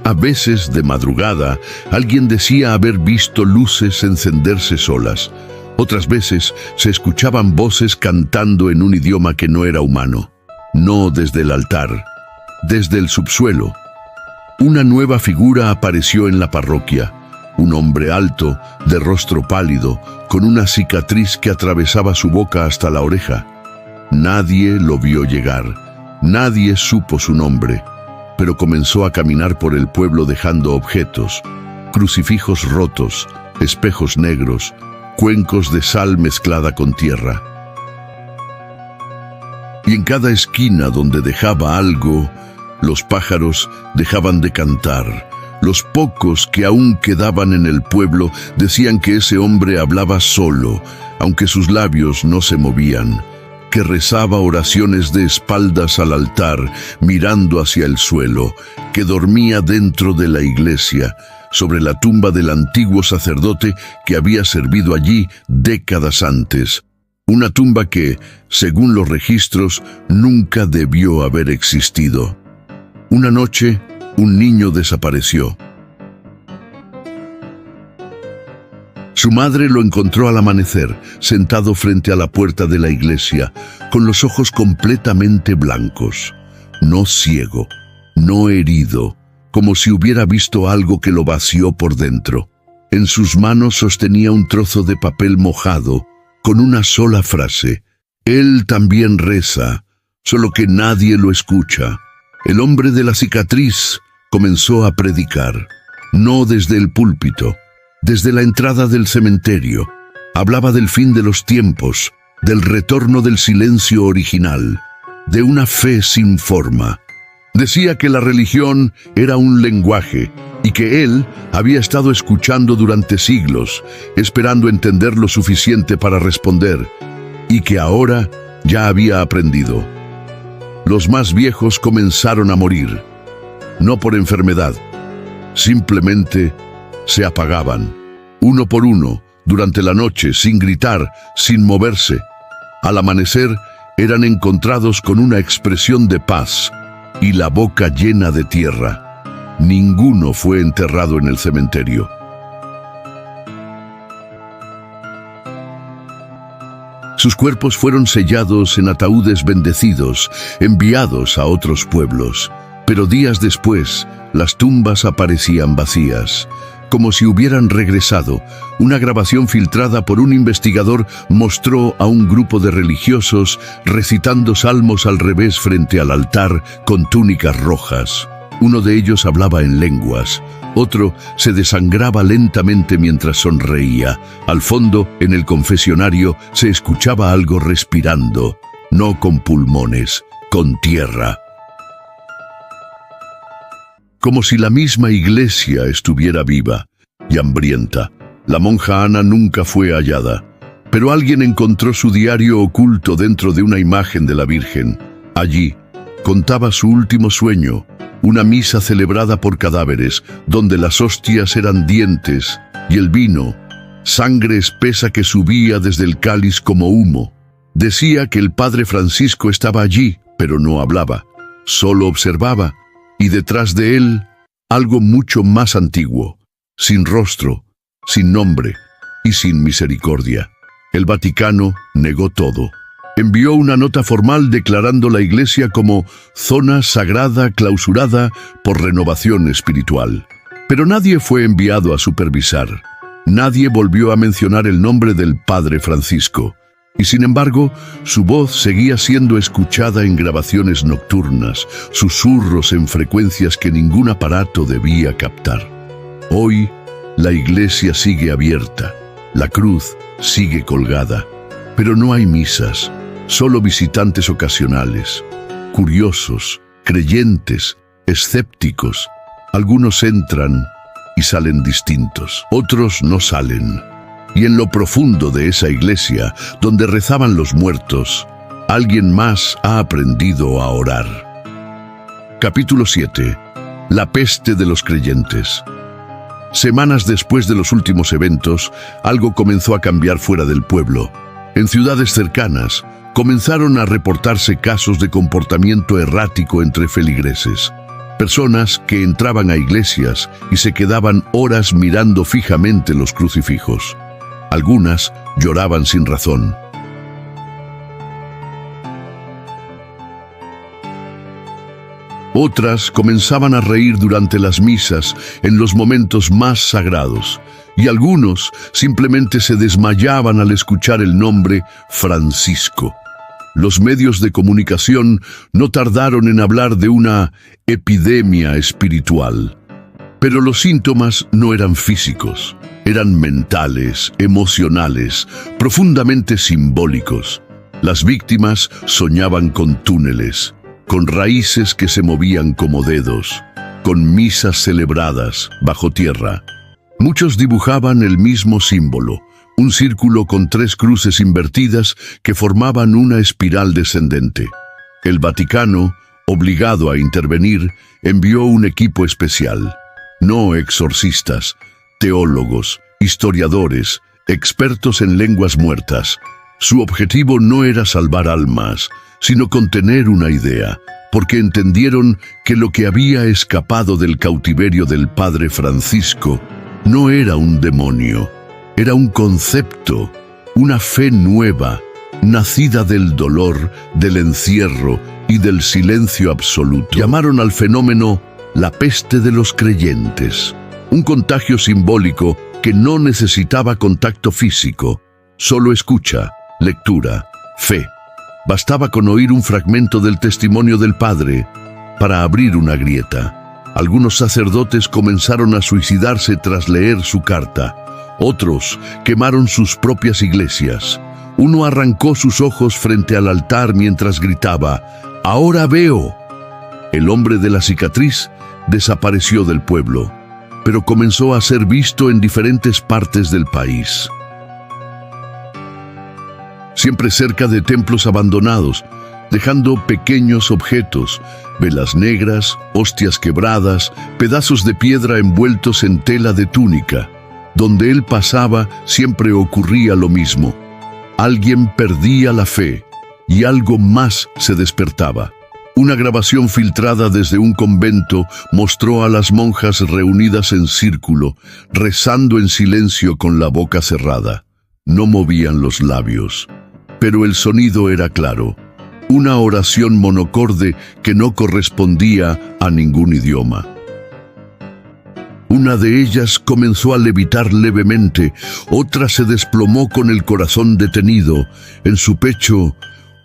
A veces, de madrugada, alguien decía haber visto luces encenderse solas. Otras veces se escuchaban voces cantando en un idioma que no era humano. No desde el altar, desde el subsuelo. Una nueva figura apareció en la parroquia. Un hombre alto, de rostro pálido, con una cicatriz que atravesaba su boca hasta la oreja. Nadie lo vio llegar. Nadie supo su nombre. Pero comenzó a caminar por el pueblo dejando objetos, crucifijos rotos, espejos negros, cuencos de sal mezclada con tierra. Y en cada esquina donde dejaba algo, los pájaros dejaban de cantar. Los pocos que aún quedaban en el pueblo decían que ese hombre hablaba solo, aunque sus labios no se movían, que rezaba oraciones de espaldas al altar, mirando hacia el suelo, que dormía dentro de la iglesia, sobre la tumba del antiguo sacerdote que había servido allí décadas antes. Una tumba que, según los registros, nunca debió haber existido. Una noche, un niño desapareció. Su madre lo encontró al amanecer, sentado frente a la puerta de la iglesia, con los ojos completamente blancos. No ciego, no herido, como si hubiera visto algo que lo vació por dentro. En sus manos sostenía un trozo de papel mojado, con una sola frase: «Él también reza, solo que nadie lo escucha». El hombre de la cicatriz comenzó a predicar, no desde el púlpito, desde la entrada del cementerio. Hablaba del fin de los tiempos, del retorno del silencio original, de una fe sin forma. Decía que la religión era un lenguaje y que él había estado escuchando durante siglos, esperando entender lo suficiente para responder, y que ahora ya había aprendido. Los más viejos comenzaron a morir, no por enfermedad, simplemente se apagaban, uno por uno, durante la noche, sin gritar, sin moverse. Al amanecer, eran encontrados con una expresión de paz y la boca llena de tierra. Ninguno fue enterrado en el cementerio. Sus cuerpos fueron sellados en ataúdes bendecidos, enviados a otros pueblos. Pero días después, las tumbas aparecían vacías, como si hubieran regresado. Una grabación filtrada por un investigador mostró a un grupo de religiosos recitando salmos al revés frente al altar con túnicas rojas. Uno de ellos hablaba en lenguas, otro se desangraba lentamente mientras sonreía. Al fondo, en el confesionario, se escuchaba algo respirando, no con pulmones, con tierra. Como si la misma iglesia estuviera viva y hambrienta. La monja Ana nunca fue hallada, pero alguien encontró su diario oculto dentro de una imagen de la Virgen. Allí, contaba su último sueño, una misa celebrada por cadáveres, donde las hostias eran dientes y el vino, sangre espesa que subía desde el cáliz como humo. Decía que el padre Francisco estaba allí, pero no hablaba, solo observaba, y detrás de él, algo mucho más antiguo, sin rostro, sin nombre y sin misericordia. El Vaticano negó todo. Envió una nota formal declarando la iglesia como zona sagrada clausurada por renovación espiritual. Pero nadie fue enviado a supervisar. Nadie volvió a mencionar el nombre del padre Francisco. Y sin embargo, su voz seguía siendo escuchada en grabaciones nocturnas, susurros en frecuencias que ningún aparato debía captar. Hoy, la iglesia sigue abierta, la cruz sigue colgada, pero no hay misas, solo visitantes ocasionales, curiosos, creyentes, escépticos. Algunos entran y salen distintos, otros no salen. Y en lo profundo de esa iglesia, donde rezaban los muertos, alguien más ha aprendido a orar. Capítulo 7. La peste de los creyentes. Semanas después de los últimos eventos, algo comenzó a cambiar fuera del pueblo. En ciudades cercanas, comenzaron a reportarse casos de comportamiento errático entre feligreses. Personas que entraban a iglesias y se quedaban horas mirando fijamente los crucifijos. Algunas lloraban sin razón. Otras comenzaban a reír durante las misas en los momentos más sagrados, y algunos simplemente se desmayaban al escuchar el nombre Francisco. Los medios de comunicación no tardaron en hablar de una epidemia espiritual. Pero los síntomas no eran físicos, eran mentales, emocionales, profundamente simbólicos. Las víctimas soñaban con túneles, con raíces que se movían como dedos, con misas celebradas bajo tierra. Muchos dibujaban el mismo símbolo, un círculo con 3 cruces invertidas que formaban una espiral descendente. El Vaticano, obligado a intervenir, envió un equipo especial. No exorcistas, teólogos, historiadores, expertos en lenguas muertas. Su objetivo no era salvar almas, sino contener una idea, porque entendieron que lo que había escapado del cautiverio del padre Francisco no era un demonio, era un concepto, una fe nueva, nacida del dolor, del encierro y del silencio absoluto. Llamaron al fenómeno la peste de los creyentes, un contagio simbólico que no necesitaba contacto físico, solo escucha, lectura, fe. Bastaba con oír un fragmento del testimonio del Padre para abrir una grieta. Algunos sacerdotes comenzaron a suicidarse tras leer su carta. Otros quemaron sus propias iglesias. Uno arrancó sus ojos frente al altar mientras gritaba, «Ahora veo». El hombre de la cicatriz desapareció del pueblo, pero comenzó a ser visto en diferentes partes del país. Siempre cerca de templos abandonados, dejando pequeños objetos, velas negras, hostias quebradas, pedazos de piedra envueltos en tela de túnica. Donde él pasaba siempre ocurría lo mismo. Alguien perdía la fe y algo más se despertaba. Una grabación filtrada desde un convento mostró a las monjas reunidas en círculo, rezando en silencio con la boca cerrada. No movían los labios, pero el sonido era claro. Una oración monocorde que no correspondía a ningún idioma. Una de ellas comenzó a levitar levemente, otra se desplomó con el corazón detenido. En su pecho,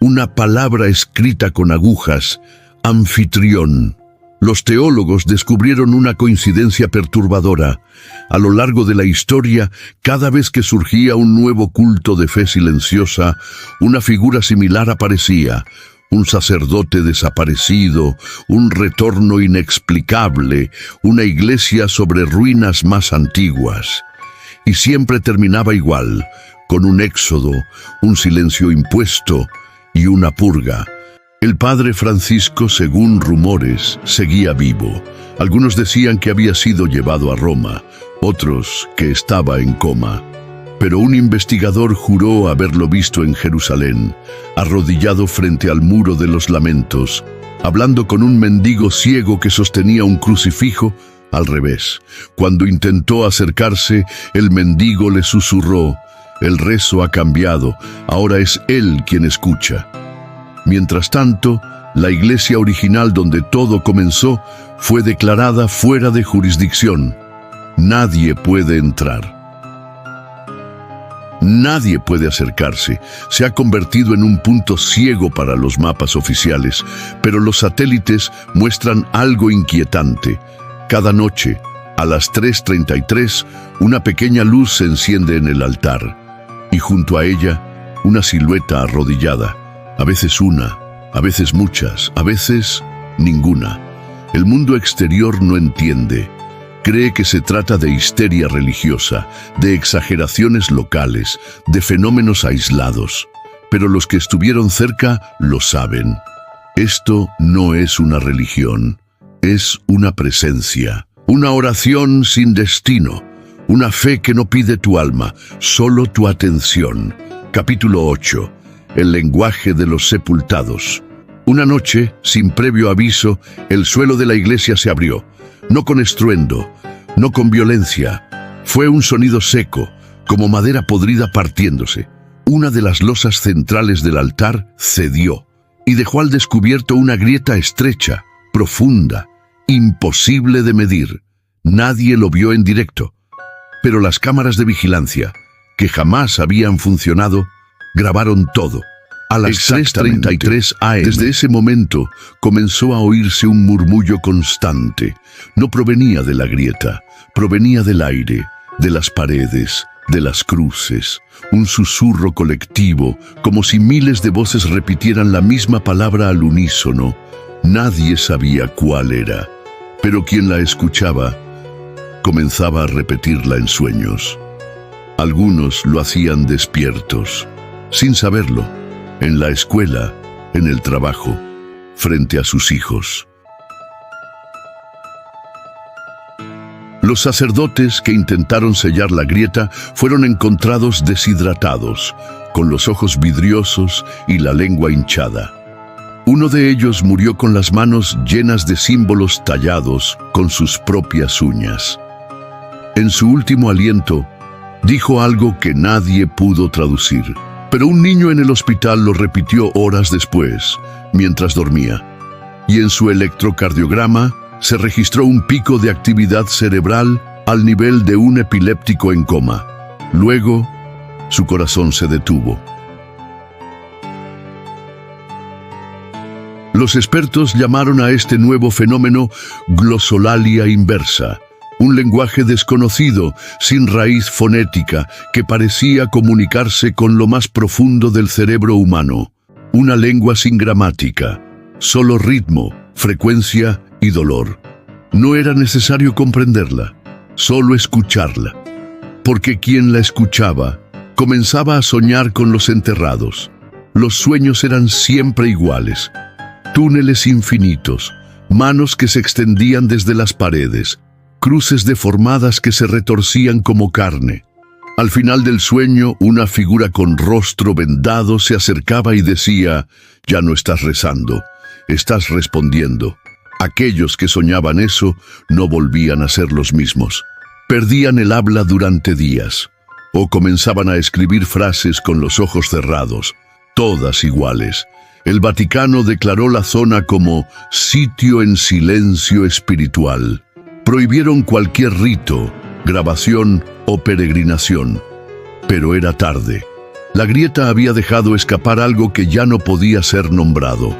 una palabra escrita con agujas, anfitrión. Los teólogos descubrieron una coincidencia perturbadora. A lo largo de la historia, cada vez que surgía un nuevo culto de fe silenciosa, una figura similar aparecía. Un sacerdote desaparecido, un retorno inexplicable, una iglesia sobre ruinas más antiguas. Y siempre terminaba igual, con un éxodo, un silencio impuesto y una purga. El padre Francisco, según rumores, seguía vivo. Algunos decían que había sido llevado a Roma, otros que estaba en coma. Pero un investigador juró haberlo visto en Jerusalén, arrodillado frente al muro de los lamentos, hablando con un mendigo ciego que sostenía un crucifijo al revés. Cuando intentó acercarse, el mendigo le susurró, «El rezo ha cambiado, ahora es él quien escucha». Mientras tanto, la iglesia original donde todo comenzó fue declarada fuera de jurisdicción. Nadie puede entrar. Nadie puede acercarse. Se ha convertido en un punto ciego para los mapas oficiales, pero los satélites muestran algo inquietante. Cada noche, a las 3:33, una pequeña luz se enciende en el altar, y junto a ella, una silueta arrodillada. A veces una, a veces muchas, a veces ninguna. El mundo exterior no entiende. Cree que se trata de histeria religiosa, de exageraciones locales, de fenómenos aislados. Pero los que estuvieron cerca lo saben. Esto no es una religión, es una presencia, una oración sin destino, una fe que no pide tu alma, solo tu atención. Capítulo 8. El lenguaje de los sepultados. Una noche, sin previo aviso, el suelo de la iglesia se abrió. No con estruendo, no con violencia. Fue un sonido seco, como madera podrida partiéndose. Una de las losas centrales del altar cedió y dejó al descubierto una grieta estrecha, profunda, imposible de medir. Nadie lo vio en directo, pero las cámaras de vigilancia, que jamás habían funcionado, grabaron todo. A las 3:33 AM. Desde ese momento comenzó a oírse un murmullo constante. No provenía de la grieta, provenía del aire, de las paredes, de las cruces. Un susurro colectivo, como si miles de voces repitieran la misma palabra al unísono. Nadie sabía cuál era, pero quien la escuchaba comenzaba a repetirla en sueños. Algunos lo hacían despiertos, sin saberlo. En la escuela, en el trabajo, frente a sus hijos. Los sacerdotes que intentaron sellar la grieta fueron encontrados deshidratados, con los ojos vidriosos y la lengua hinchada. Uno de ellos murió con las manos llenas de símbolos tallados con sus propias uñas. En su último aliento, dijo algo que nadie pudo traducir. Pero un niño en el hospital lo repitió horas después, mientras dormía. Y en su electrocardiograma se registró un pico de actividad cerebral al nivel de un epiléptico en coma. Luego, su corazón se detuvo. Los expertos llamaron a este nuevo fenómeno glosolalia inversa. Un lenguaje desconocido, sin raíz fonética, que parecía comunicarse con lo más profundo del cerebro humano. Una lengua sin gramática, solo ritmo, frecuencia y dolor. No era necesario comprenderla, solo escucharla. Porque quien la escuchaba comenzaba a soñar con los enterrados. Los sueños eran siempre iguales. Túneles infinitos, manos que se extendían desde las paredes, cruces deformadas que se retorcían como carne. Al final del sueño, una figura con rostro vendado se acercaba y decía: «Ya no estás rezando, estás respondiendo». Aquellos que soñaban eso no volvían a ser los mismos. Perdían el habla durante días, o comenzaban a escribir frases con los ojos cerrados, todas iguales. El Vaticano declaró la zona como sitio en silencio espiritual. Prohibieron cualquier rito, grabación o peregrinación. Pero era tarde. La grieta había dejado escapar algo que ya no podía ser nombrado.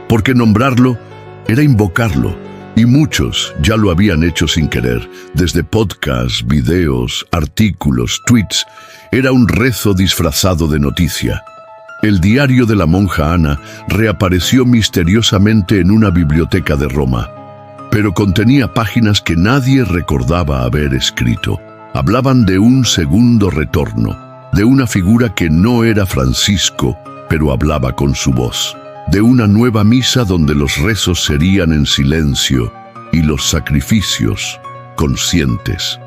Porque nombrarlo era invocarlo, y muchos ya lo habían hecho sin querer. Desde podcasts, videos, artículos, tweets, era un rezo disfrazado de noticia. El diario de la monja Ana reapareció misteriosamente en una biblioteca de Roma, pero contenía páginas que nadie recordaba haber escrito. Hablaban de un segundo retorno, de una figura que no era Francisco, pero hablaba con su voz, de una nueva misa donde los rezos serían en silencio y los sacrificios conscientes.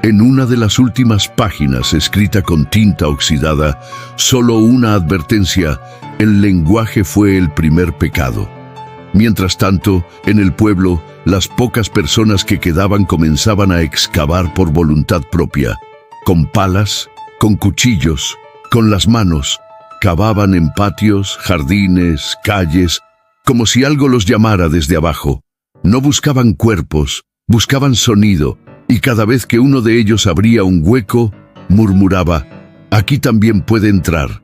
En una de las últimas páginas, escrita con tinta oxidada, solo una advertencia: el lenguaje fue el primer pecado. Mientras tanto, en el pueblo, las pocas personas que quedaban comenzaban a excavar por voluntad propia. Con palas, con cuchillos, con las manos, cavaban en patios, jardines, calles, como si algo los llamara desde abajo. No buscaban cuerpos, buscaban sonido. Y cada vez que uno de ellos abría un hueco, murmuraba: «Aquí también puede entrar».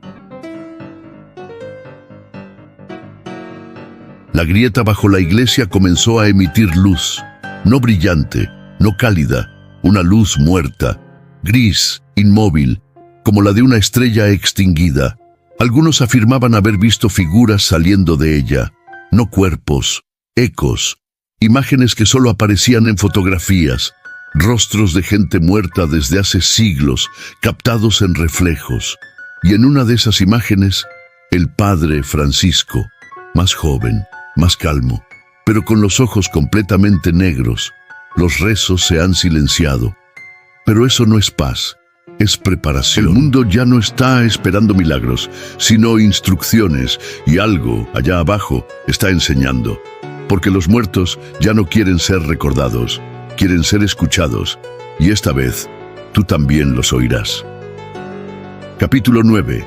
La grieta bajo la iglesia comenzó a emitir luz, no brillante, no cálida, una luz muerta, gris, inmóvil, como la de una estrella extinguida. Algunos afirmaban haber visto figuras saliendo de ella, no cuerpos, ecos, imágenes que solo aparecían en fotografías. Rostros de gente muerta desde hace siglos, captados en reflejos. Y en una de esas imágenes, el padre Francisco, más joven, más calmo, pero con los ojos completamente negros. Los rezos se han silenciado. Pero eso no es paz, es preparación. El mundo ya no está esperando milagros, sino instrucciones, y algo allá abajo está enseñando. Porque los muertos ya no quieren ser recordados, quieren ser escuchados, y esta vez tú también los oirás. Capítulo 9.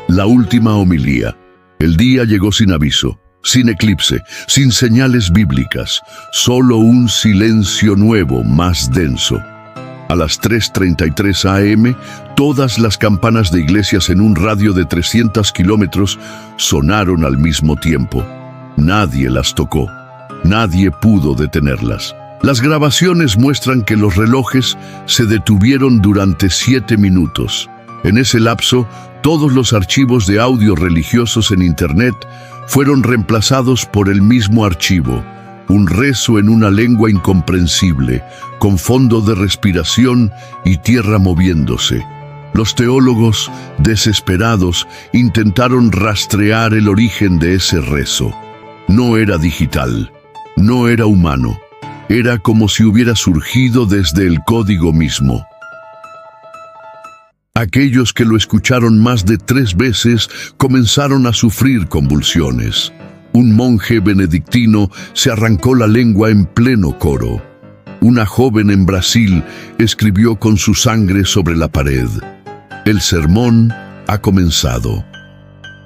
La última homilía. El día llegó sin aviso, sin eclipse, sin señales bíblicas, solo un silencio nuevo, más denso. A las 3:33 a.m., todas las campanas de iglesias en un radio de 300 kilómetros sonaron al mismo tiempo. Nadie las tocó. Nadie pudo detenerlas. Las grabaciones muestran que los relojes se detuvieron durante 7 minutos. En ese lapso, todos los archivos de audio religiosos en Internet fueron reemplazados por el mismo archivo, un rezo en una lengua incomprensible, con fondo de respiración y tierra moviéndose. Los teólogos, desesperados, intentaron rastrear el origen de ese rezo. No era digital, no era humano, era como si hubiera surgido desde el código mismo. Aquellos que lo escucharon más de 3 veces comenzaron a sufrir convulsiones. Un monje benedictino se arrancó la lengua en pleno coro. Una joven en Brasil escribió con su sangre sobre la pared: "El sermón ha comenzado".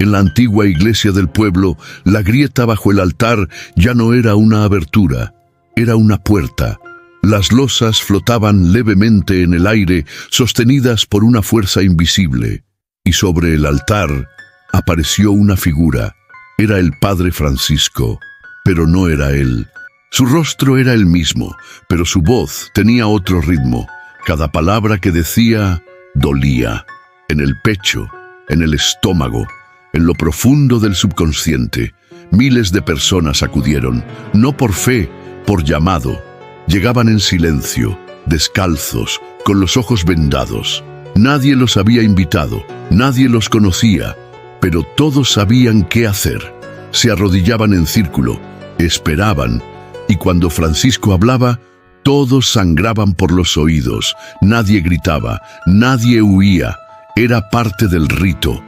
En la antigua iglesia del pueblo, la grieta bajo el altar ya no era una abertura, era una puerta. Las losas flotaban levemente en el aire, sostenidas por una fuerza invisible, y sobre el altar apareció una figura. Era el padre Francisco, pero no era él. Su rostro era el mismo, pero su voz tenía otro ritmo. Cada palabra que decía dolía, en el pecho, en el estómago, en lo profundo del subconsciente. Miles de personas acudieron, no por fe, por llamado. Llegaban en silencio, descalzos, con los ojos vendados. Nadie los había invitado, nadie los conocía, pero todos sabían qué hacer. Se arrodillaban en círculo, esperaban, y cuando Francisco hablaba, todos sangraban por los oídos. Nadie gritaba, nadie huía, era parte del rito.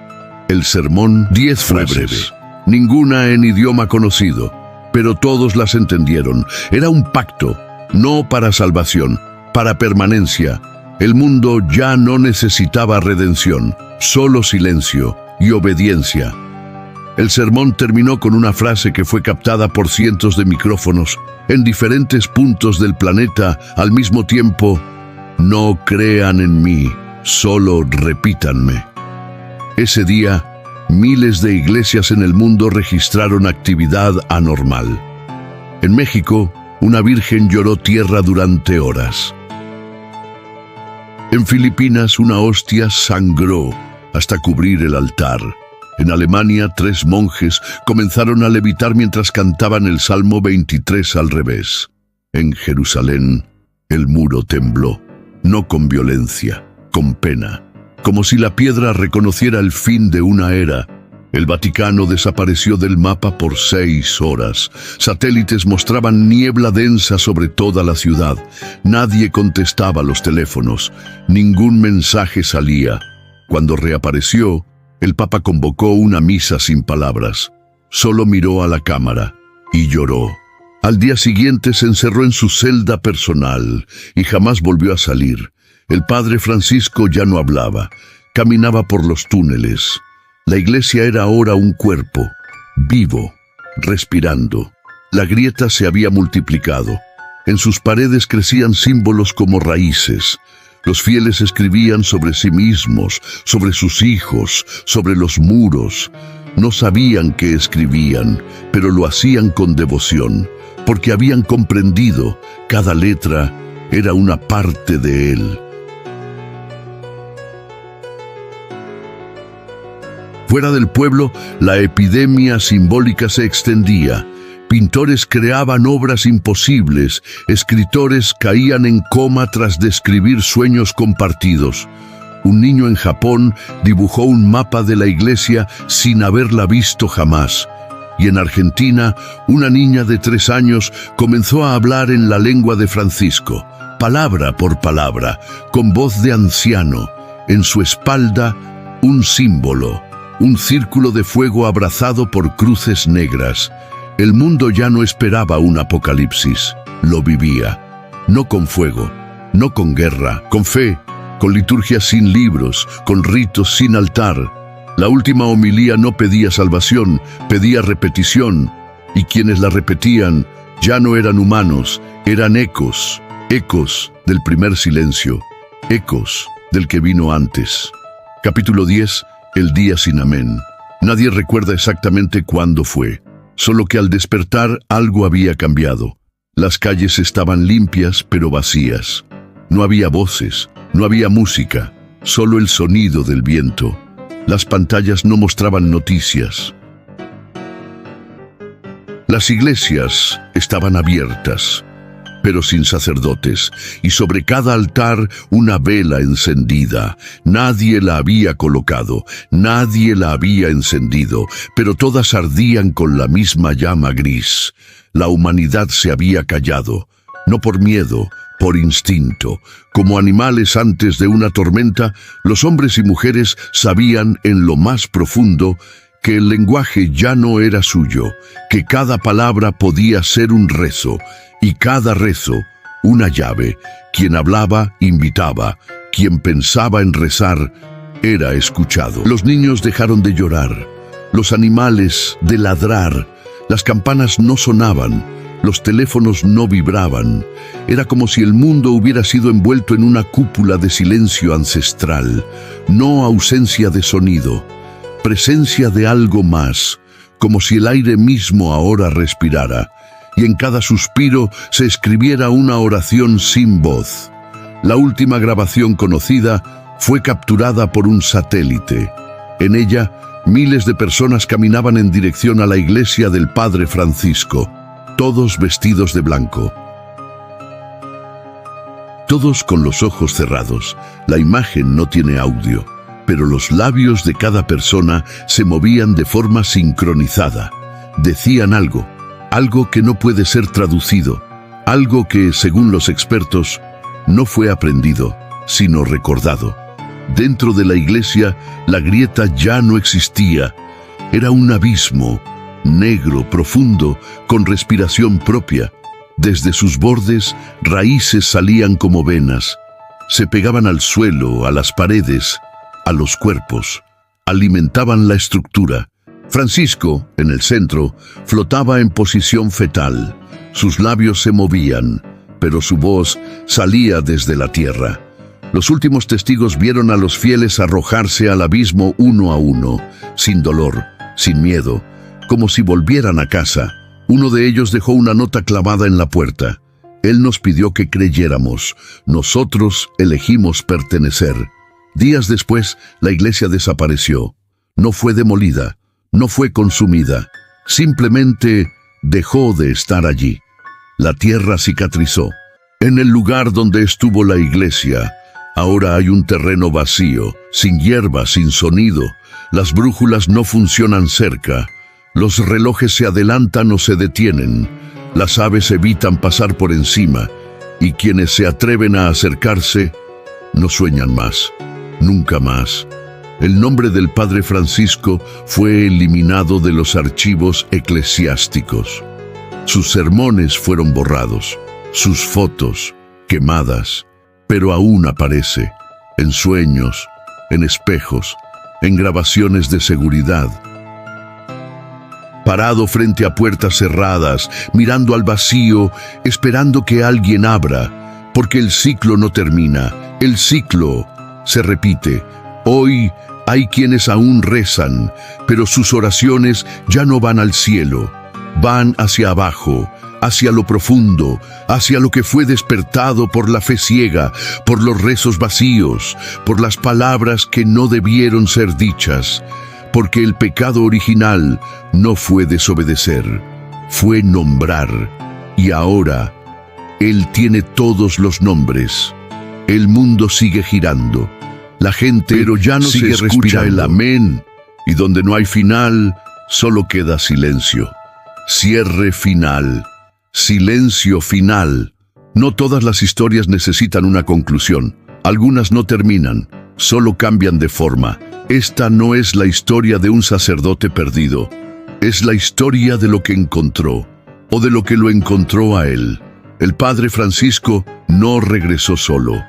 El sermón, 10 fue breve, ninguna en idioma conocido, pero todos las entendieron. Era un pacto, no para salvación, para permanencia. El mundo ya no necesitaba redención, solo silencio y obediencia. El sermón terminó con una frase que fue captada por cientos de micrófonos en diferentes puntos del planeta al mismo tiempo: "No crean en mí, solo repítanme". Ese día, miles de iglesias en el mundo registraron actividad anormal. En México, una virgen lloró tierra durante horas. En Filipinas, una hostia sangró hasta cubrir el altar. En Alemania, 3 monjes comenzaron a levitar mientras cantaban el Salmo 23 al revés. En Jerusalén, el muro tembló, no con violencia, con pena, como si la piedra reconociera el fin de una era. El Vaticano desapareció del mapa por 6 horas. Satélites mostraban niebla densa sobre toda la ciudad. Nadie contestaba los teléfonos. Ningún mensaje salía. Cuando reapareció, el Papa convocó una misa sin palabras. Solo miró a la cámara y lloró. Al día siguiente se encerró en su celda personal y jamás volvió a salir. El padre Francisco ya no hablaba. Caminaba por los túneles. La iglesia era ahora un cuerpo, vivo, respirando. La grieta se había multiplicado. En sus paredes crecían símbolos como raíces. Los fieles escribían sobre sí mismos, sobre sus hijos, sobre los muros. No sabían qué escribían, pero lo hacían con devoción, porque habían comprendido, cada letra era una parte de él. Fuera del pueblo, la epidemia simbólica se extendía. Pintores creaban obras imposibles, escritores caían en coma tras describir sueños compartidos. Un niño en Japón dibujó un mapa de la iglesia sin haberla visto jamás. Y en Argentina, una niña de 3 años comenzó a hablar en la lengua de Francisco, palabra por palabra, con voz de anciano. En su espalda, un símbolo, un círculo de fuego abrazado por cruces negras. El mundo ya no esperaba un apocalipsis, lo vivía. No con fuego, no con guerra, con fe, con liturgias sin libros, con ritos sin altar. La última homilía no pedía salvación, pedía repetición, y quienes la repetían ya no eran humanos, eran ecos, ecos del primer silencio, ecos del que vino antes. Capítulo 10, el día sin amén. Nadie recuerda exactamente cuándo fue, solo que al despertar algo había cambiado. Las calles estaban limpias pero vacías. No había voces, no había música, solo el sonido del viento. Las pantallas no mostraban noticias. Las iglesias estaban abiertas, pero sin sacerdotes, y sobre cada altar una vela encendida. Nadie la había colocado, nadie la había encendido, pero todas ardían con la misma llama gris. La humanidad se había callado, no por miedo, por instinto. Como animales antes de una tormenta, los hombres y mujeres sabían en lo más profundo que el lenguaje ya no era suyo, que cada palabra podía ser un rezo, y cada rezo una llave. Quien hablaba, invitaba. Quien pensaba en rezar, era escuchado. Los niños dejaron de llorar, los animales de ladrar, las campanas no sonaban, los teléfonos no vibraban. Era como si el mundo hubiera sido envuelto en una cúpula de silencio ancestral. No ausencia de sonido, presencia de algo más, como si el aire mismo ahora respirara, y en cada suspiro se escribiera una oración sin voz. La última grabación conocida fue capturada por un satélite. En ella, miles de personas caminaban en dirección a la iglesia del Padre Francisco, todos vestidos de blanco. Todos con los ojos cerrados. La imagen no tiene audio, pero los labios de cada persona se movían de forma sincronizada. Decían algo, algo que no puede ser traducido, algo que, según los expertos, no fue aprendido, sino recordado. Dentro de la iglesia, la grieta ya no existía. Era un abismo, negro, profundo, con respiración propia. Desde sus bordes, raíces salían como venas. Se pegaban al suelo, a las paredes, a los cuerpos. Alimentaban la estructura. Francisco, en el centro, flotaba en posición fetal. Sus labios se movían, pero su voz salía desde la tierra. Los últimos testigos vieron a los fieles arrojarse al abismo uno a uno, sin dolor, sin miedo, como si volvieran a casa. Uno de ellos dejó una nota clavada en la puerta. Él nos pidió que creyéramos. Nosotros elegimos pertenecer. Días después, la iglesia desapareció. No fue demolida, no fue consumida. Simplemente dejó de estar allí. La tierra cicatrizó. En el lugar donde estuvo la iglesia, ahora hay un terreno vacío, sin hierba, sin sonido. Las brújulas no funcionan cerca. Los relojes se adelantan o se detienen. Las aves evitan pasar por encima. Y quienes se atreven a acercarse, no sueñan más. Nunca más. El nombre del Padre Francisco fue eliminado de los archivos eclesiásticos. Sus sermones fueron borrados, sus fotos quemadas, pero aún aparece, en sueños, en espejos, en grabaciones de seguridad. Parado frente a puertas cerradas, mirando al vacío, esperando que alguien abra, porque el ciclo no termina, el ciclo se repite. Hoy hay quienes aún rezan, pero sus oraciones ya no van al cielo, van hacia abajo, hacia lo profundo, hacia lo que fue despertado por la fe ciega, por los rezos vacíos, por las palabras que no debieron ser dichas, porque el pecado original no fue desobedecer, fue nombrar, y ahora Él tiene todos los nombres. El mundo sigue girando, la gente pero ya no se escucha el amén, y donde no hay final, solo queda silencio. Cierre final, silencio final. No todas las historias necesitan una conclusión. Algunas no terminan, solo cambian de forma. Esta no es la historia de un sacerdote perdido. Es la historia de lo que encontró, o de lo que lo encontró a él. El padre Francisco no regresó solo.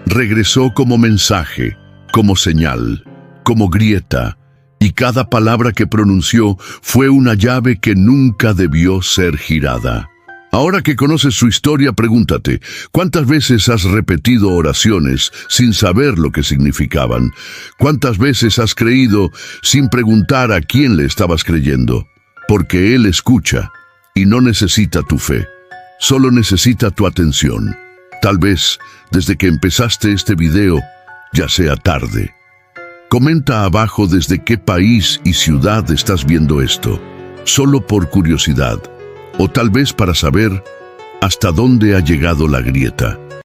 Regresó como mensaje, como señal, como grieta, y cada palabra que pronunció fue una llave que nunca debió ser girada. Ahora que conoces su historia, pregúntate, ¿cuántas veces has repetido oraciones sin saber lo que significaban? ¿Cuántas veces has creído sin preguntar a quién le estabas creyendo? Porque Él escucha y no necesita tu fe, solo necesita tu atención. Tal vez, desde que empezaste este video, ya sea tarde. Comenta abajo desde qué país y ciudad estás viendo esto, solo por curiosidad, o tal vez para saber hasta dónde ha llegado la grieta.